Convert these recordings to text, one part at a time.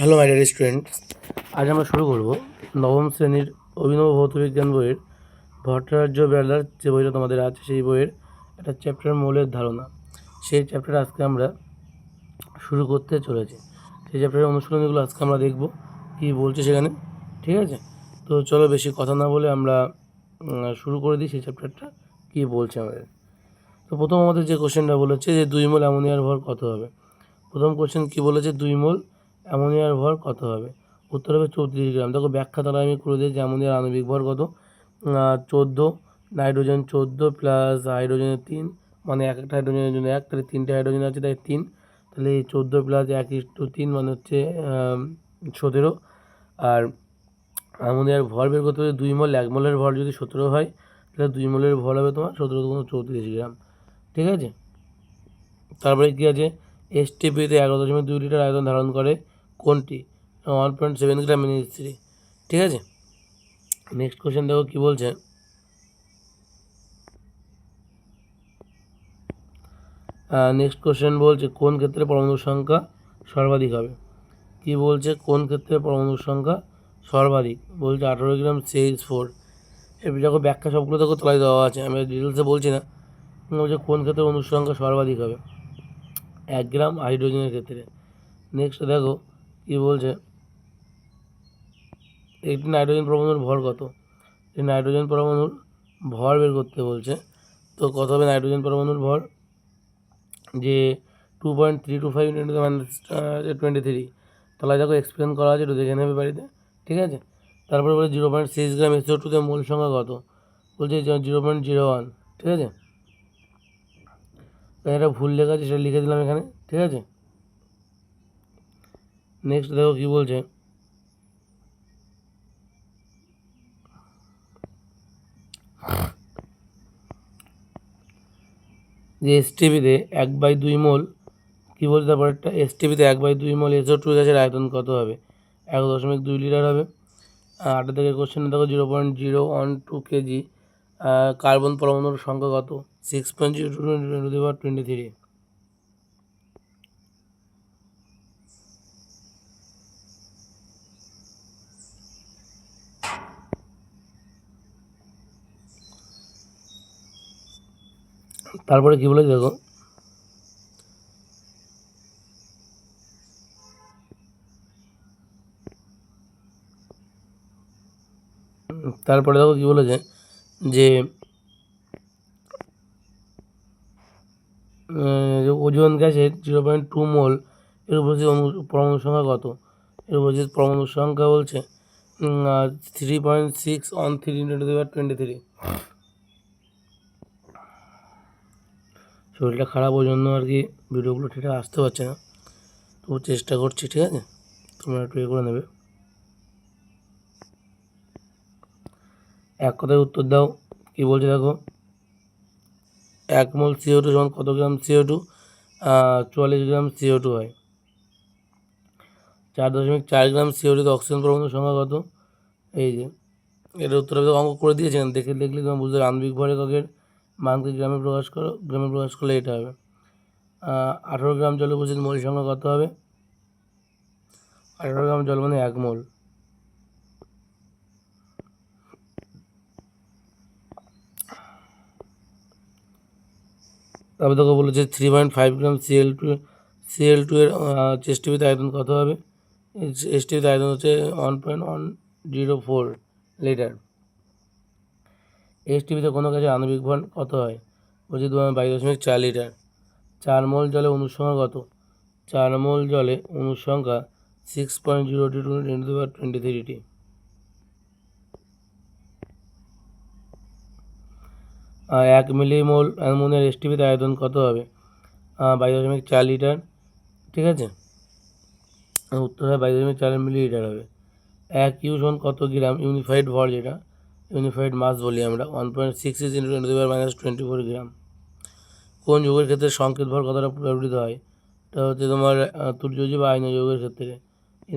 Hello my dear students, আজ আমরা শুরু করব নবম শ্রেণীর অভিনব ভৌতবিজ্ঞান বইয়ের ভট্টাচার্য বেলার যে বইটা তোমাদের আছে সেই বইয়ের একটা চ্যাপ্টার মৌলের ধারণা। সেই চ্যাপ্টার আজকে আমরা শুরু করতে চলেছি। সেই চ্যাপ্টারের অনুশীলনীগুলো আজকে আমরা দেখব কী বলছে সেখানে। ঠিক আছে, তো চলো বেশি কথা না বলে আমরা শুরু করে দিই সেই চ্যাপ্টারটা কী বলছে আমাদের। তো প্রথম আমাদের যে কোশ্চেনটা বলেছে যে 2 মোল অ্যামোনিয়ার ভর কত হবে। প্রথম কোশ্চেন কী বলেছে, 2 মোল অ্যামোনিয়ার ভর কত হবে। উত্তর হবে 34 গ্রাম। দেখো ব্যাখ্যা তাহলে আমি করে দিই যে অ্যামোনিয়ার আণবিক ভর কত, 14, নাইট্রোজেন 14 প্লাস হাইড্রোজেনের 3, মানে এক একটা হাইড্রোজেনের জন্য 1, তাহলে 3টে হাইড্রোজেন আছে তাই 3, তাহলে এই 14 প্লাস 1:3 মানে হচ্ছে 17। আর অ্যামোনিয়ার ভর বের করতে হবে 2 মোল, 1 মোলের ভর যদি 17 হয় তাহলে 2 মোলের ভর হবে তোমার 17×34 গ্রাম। ঠিক আছে, তারপরে কী আছে, এসটিপিতে 11.2 লিটার আয়তন ধারণ করে কোনটি, 1.7 গ্রাম NH3। ঠিক আছে, নেক্সট কোশ্চেন দেখো কী বলছে, নেক্সট কোশ্চেন বলছে কোন ক্ষেত্রে পরমাণুর সংখ্যা সর্বাধিক হবে। কি বলছে, কোন ক্ষেত্রে পরমাণুর সংখ্যা সর্বাধিক, বলছে 18 গ্রাম CH4। এবার দেখো ব্যাখ্যা সবগুলো দেখো তলায় দেওয়া আছে, আমি ডিটেলসে বলছি না। বলছে কোন ক্ষেত্রে অণুর সংখ্যা সর্বাধিক হবে, 1 গ্রাম হাইড্রোজেনের ক্ষেত্রে। নেক্সট দেখো কী বলছে, একটি নাইট্রোজেন পরমাণুর ভর কত। এই নাইট্রোজেন পরমাণুর ভর বের করতে বলছে। তো কত হবে নাইট্রোজেন পরমাণুর ভর, যে 2.325 × 10⁻23। তাহলে দেখো এক্সপ্লেন করা আছে, একটু দেখে নেবে বাড়িতে। ঠিক আছে, তারপরে বলে 0.6 গ্রাম SO2 তে মোল সংখ্যা কত, বলছে 0.01। ঠিক আছে, এটা ভুল লেখা আছে, সেটা লিখে দিলাম এখানে। ঠিক আছে, নেক্সট দেখো কী বলছে, যে এসটিপিতে 1/2 মোল, কী বলছে তারপর একটা, এসটিপিতে 1/2 মোল SO2 গ্যাসের আয়তন কত হবে, 1.2 লিটার হবে। 8 থেকে কোশ্চেন দেখো 0.012 কেজি কার্বন পরমাণুর সংখ্যা কত, 6.02 × 10⁻23। তারপরে কী বলেছে দেখো, তারপরে দেখো কী বলেছে, যে ওজোন গ্যাসের 0.2 মোল এর উপস্থিত পরমাণুর সংখ্যা কত, এর উপস্থিত পরমাণুর সংখ্যা বলছে 3.613 × 10⁻23। শরীরটা খারাপ, ওই জন্য আর কি ভিডিওগুলো ঠিকঠাক আসতে পারছে না, তবু চেষ্টা করছি। ঠিক আছে, তোমরা একটু করে নেবে। এক কথায় উত্তর দাও, কী বলছে দেখো, 1 মোল CO2 সমান কত গ্রাম CO2, 44 গ্রাম CO2 হয়। 4.4 গ্রাম CO2 অক্সিজেন পরমাণুর সংখ্যা কত, এই যে এটার উত্তর আমি অঙ্ক করে দিয়েছেন, দেখলে তোমার বুঝতে হবে। আণবিক ভর এককের মানকে গ্রামে প্রকাশ করো, গ্রামে প্রকাশ করলে এটা হবে। 18 গ্রাম জলে উপস্থিত মোল সংখ্যা কত হবে, 18 গ্রাম জল মানে 1 মোল। তারপর তোকে বলেছে 3.5 গ্রাম CL2 এর এসটিপিতে আয়তন কত হবে, এসটিপিতে আয়তন হচ্ছে 1.104 লিটার। এসটিপিতে কোনো গ্যাসের আণবিক ভর কত হয়, বলছে 22.4 লিটার। 4 মোল জলে অণুর সংখ্যা কত, 4 মোল জলে অণুর সংখ্যা 6.022 × 10⁻23টি। আর 1 মিলিমোল অ্যামোনিয়ার এসটিপিতে আয়তন কত হবে, 22.4 লিটার। ঠিক আছে, উত্তর হয় 22.4 মিলিলিটার হবে। 1 ইউ সমান কত গ্রাম, ইউনিফাইড ভর যেটা ইউনিফাইড মাস বলি আমরা, 1.66 × 10⁻24 গ্রাম। কোন যৌগের ক্ষেত্রে সংকেত ভর কতটা ব্যবহৃত হয়, এটা হচ্ছে তোমার তুল্যযোজী বা আয়নীয় যৌগের ক্ষেত্রে,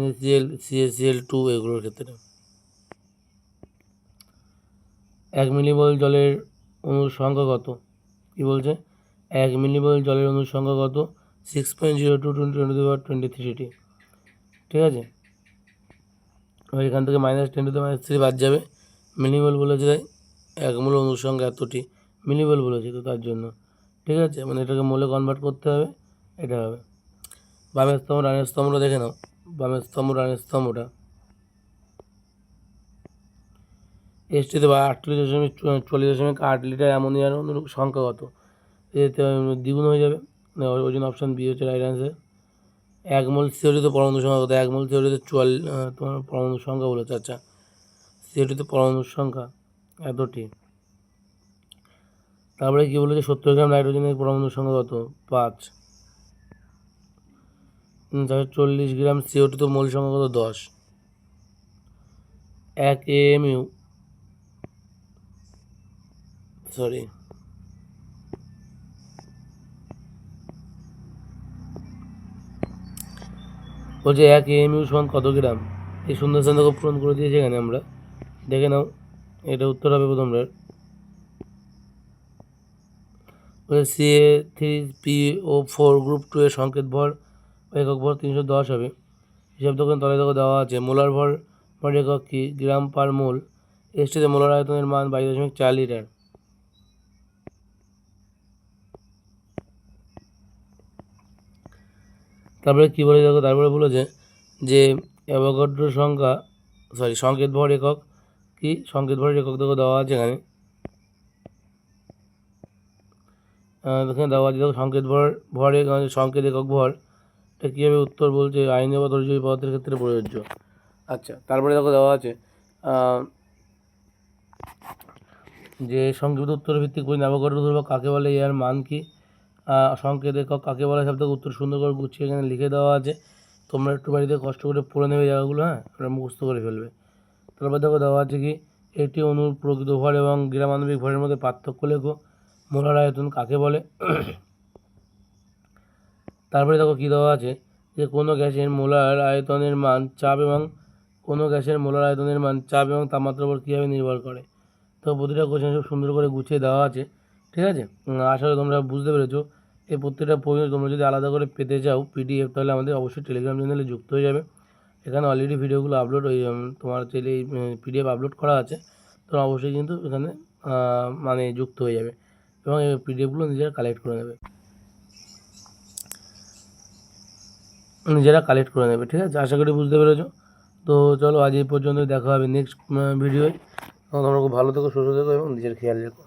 NaCl, CaCl2 এগুলোর ক্ষেত্রে। 1 মিলিমোল জলের অণুর সংখ্যা কত, কী বলছে, 1 মিলিমোল জলের অণুর সংখ্যা কত, 6.022 × 10⁻23টি। ঠিক আছে। এবার এখান থেকে -10⁻³ বাদ যাবে, মিলিমোল বলেছে তাই 1 মোল অণুর সংখ্যা এতটি, মিলিমোল বলেছে তো তার জন্য, ঠিক আছে। মানে এটাকে মোলে কনভার্ট করতে হবে, এটা হবে। বামের স্তম্ভ ডানের স্তম্ভটা দেখে নাও, বামের স্তম্ভ ডানের স্তম্ভটা এসটিতে 48.8 লিটার অ্যামোনিয়ার অণুর সংখ্যা কত? এতে দ্বিগুণ হয়ে যাবে, ওই জন্য অপশান বি হচ্ছে রাইট অ্যান্সার। 1 মোল CO2 পরমাণু সংখ্যা কত? 1 মোল CO2 তোমার পরমাণুর সংখ্যা বলেছে। আচ্ছা, CO2 পরমাণুর সংখ্যা এতটি। তারপরে কি বলেছে? 70 গ্রাম নাইট্রোজেনের পরমাণুর সংখ্যা কত? 5। 40 গ্রাম CO2 তো মোল সংখ্যা কত? 10। 1 AMU সরি বলছে 1 AMU সমান কত গ্রাম? এই শূন্যস্থান থেকে পূরণ করে দিয়েছি এখানে আমরা, দেখে নাও। এটা উত্তর হবে প্রথমটার। CA3PO4 গ্রুপ 2 এর সংকেত ভর একক ভর 310 হবে। হিসাব তখন তলে তলে দেওয়া আছে। মোলার ভর একক কি? গ্রাম পার মোল। এসটিতে মোলার আয়তনের মান 22.4 লিটার। তারপরে কী বলে দেখো, তারপরে বলেছে যে অ্যাভোগাড্রো সংকেত ভর একক কি? সংকেত ভরের একক দেখো দেওয়া আছে এখানে, এখানে দেওয়া আছে দেখো সংকেত সংকেত একক ভর। এটা কী হবে? উত্তর বলছে আইনীয় বা তরিজয়ী পদার্থের ক্ষেত্রে প্রযোজ্য। আচ্ছা, তারপরে দেখো দেওয়া আছে যে সংক্ষিপ্ত উত্তর ভিত্তিক বই অ্যাভোগাড্রো ধ্রুবক কাকে বলে, এর মান কি? সংকেত একক কাকে বলে? সব থেকে উত্তর সুন্দর করে গুছিয়ে এখানে লিখে দেওয়া আছে। তোমরা একটু বাড়িতে কষ্ট করে পড়ে নেবে জায়গাগুলো, হ্যাঁ, ওরা মুখস্থ করে ফেলবে। তারপর দেখো দেওয়া আছে কি? একটি অণুর প্রকৃত ভর এবং গ্রামাণবিক ভরের মধ্যে পার্থক্য লেখো। মোলার আয়তন কাকে বলে? তারপরে দেখো কী দেওয়া আছে যে কোনো গ্যাসের মোলার আয়তনের মান চাপ এবং তাপমাত্রার উপর কীভাবে নির্ভর করে। তো প্রতিটা কোশ্চেন খুব সুন্দর করে গুছিয়ে দেওয়া আছে, ঠিক আছে। আশা করি তোমরা বুঝতে পেরেছো। এই প্রত্যেকটা প্রশ্ন তোমরা যদি আলাদা করে পেতে চাও PDF, তাহলে আমাদের অবশ্যই টেলিগ্রাম চ্যানেলে যুক্ত হয়ে যাবে। এখানে অলরেডি ভিডিওগুলো আপলোড তোমার চ্যানেলে PDF আপলোড করা আছে। তোমরা অবশ্যই কিন্তু এখানে মানে যুক্ত হয়ে যাবে এবং এই PDFগুলো নিজেরা কালেক্ট করে নেবে, ঠিক আছে। আশা করি বুঝতে পেরেছো। তো চলো আজ এই পর্যন্ত, দেখা হবে নেক্সট ভিডিওয়। তোমরা খুব ভালো থেকো, সুস্থ থেকো এবং নিজের খেয়াল রেখো।